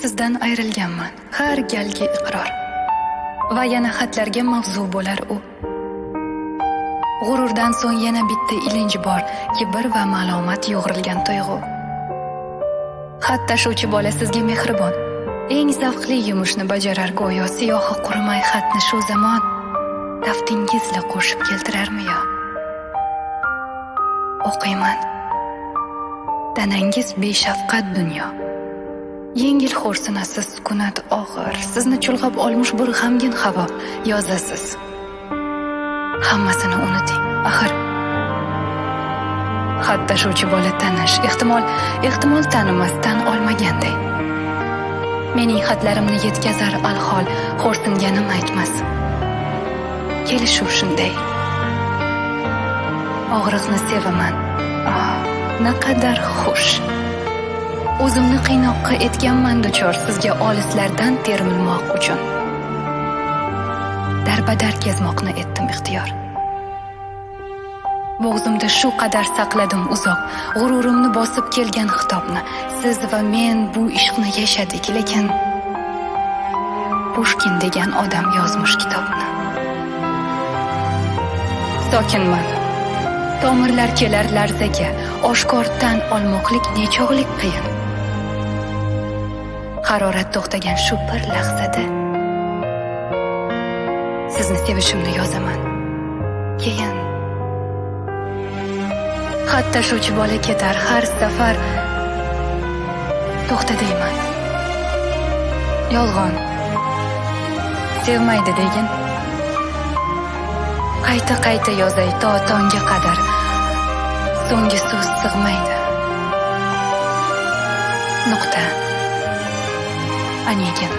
Sizdan ayrilganman, har galgi iqror. Va yana xatlarga mavzu bo'lar u. G'ururdan so'ng yana bitta ilinj bor, kibr va malomat yo'g'rilgan tuyg'u. Xat tashuvchi bola sizga mehribon, eng zavqli yumushni bajarar go'yo. Siyohi qurimay xatni shu zamon daftingizla qo'shib keltirarmi yo? O'qiyman. Danangiz beshafqat dunyo. Yengil xo'rsinasiz, sukunat og'ir. Sizni chulg'ab olmush bir g'amgin havo. Yozasiz. Hammasini unuting. Axir xat tashuvchi bola tanish, ehtimol tanimasdan olmaganday. Mening xatlarimni yetkazar alhol, xo'rsinganim aytmas. Kelishuv shunday. Og'riqni sevaman. Naqadar xush. O'zimni qiynoqqa etganman duchor sizga olislardan termilmoq uchun. Darbadar kezmoqni etdim ixtiyor. Bo'g'zimda shu qadar saqladim uzoq, g'ururimni bosib kelgan xitobni. Siz va men bu ishqni yashadik, lekin Pushkin degan odam yozmish kitobni. Sokinman. Tomirlar kelar larzaga, oshkor tan olmoqlik nechog'lik qiyin. Harorat to'xtagan shu bir lahzada sizni sevishimni yozaman. Keyin xat tashuvchi bola ketar har safar. To'xta deyman. Yolg'on. Sevmaydi degin. Qayta yozay to tongga qadar. So'nggi so'z sig'maydi. Nuqta. Onegin.